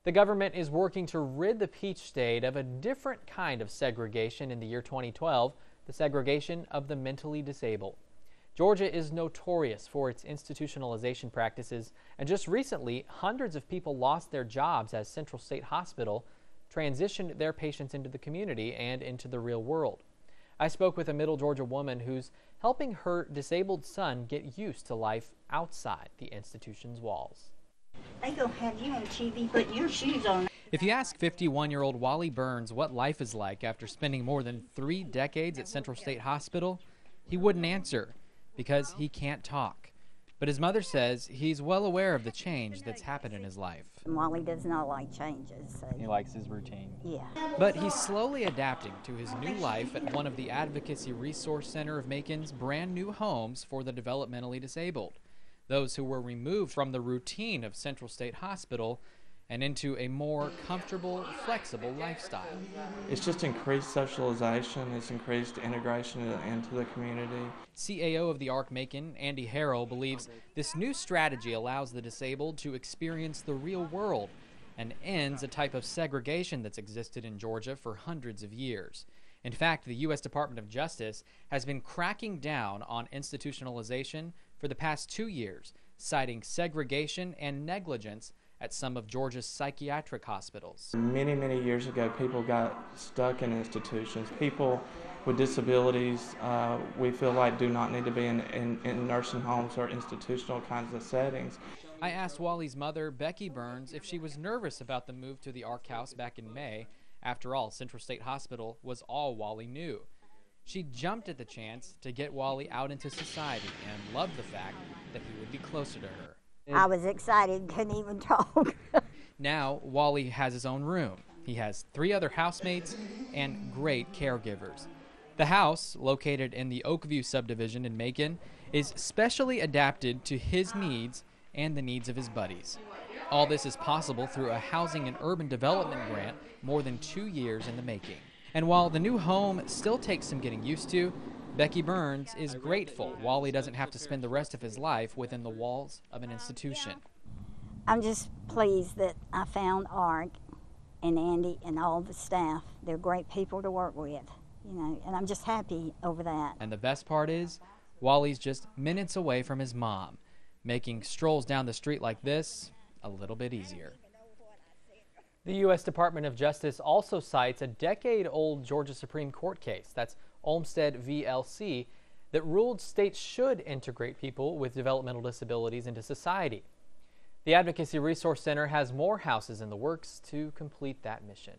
The government is working to rid the Peach State of a different kind of segregation in the year 2012, the segregation of the mentally disabled. Georgia is notorious for its institutionalization practices, and just recently, hundreds of people lost their jobs as Central State Hospital transitioned their patients into the community and into the real world. I spoke with a Middle Georgia woman who's helping her disabled son get used to life outside the institution's walls. They gonna have you on TV putting your shoes on. If you ask 51-year-old Wally Burns what life is like after spending more than 3 decades at Central State Hospital, he wouldn't answer because he can't talk. But his mother says he's well aware of the change that's happened in his life. Wally does not like changes. So. He likes his routine. Yeah. But he's slowly adapting to his new life at one of the Advocacy Resource Center of Macon's brand new homes for the developmentally disabled, those who were removed from the routine of Central State Hospital and into a more comfortable, flexible lifestyle. It's just increased socialization, it's increased integration into the community. CAO of the ARC Macon, Andy Harrell, believes this new strategy allows the disabled to experience the real world and ends a type of segregation that's existed in Georgia for hundreds of years. In fact, the U.S. Department of Justice has been cracking down on institutionalization for the past 2 years, citing segregation and negligence at some of Georgia's psychiatric hospitals. Many, many years ago, people got stuck in institutions. People with disabilities, we feel like do not need to be in nursing homes or institutional kinds of settings. I asked Wally's mother, Becky Burns, if she was nervous about the move to the ARC House back in May. After all, Central State Hospital was all Wally knew. She jumped at the chance to get Wally out into society and loved the fact that he would be closer to her. I was excited, couldn't even talk. Now, Wally has his own room. He has 3 other housemates and great caregivers. The house, located in the Oakview subdivision in Macon, is specially adapted to his needs and the needs of his buddies. All this is possible through a housing and urban development grant more than 2 years in the making. And while the new home still takes some getting used to, Becky Burns is grateful Wally doesn't have to spend the rest of his life within the walls of an institution. I'm just pleased that I found ARC and Andy and all the staff. They're great people to work with, and I'm just happy over that. And the best part is, Wally's just minutes away from his mom, making strolls down the street like this a little bit easier. The U.S. Department of Justice also cites a decade-old Georgia Supreme Court case, that's Olmstead v. LC, that ruled states should integrate people with developmental disabilities into society. The Advocacy Resource Center has more houses in the works to complete that mission.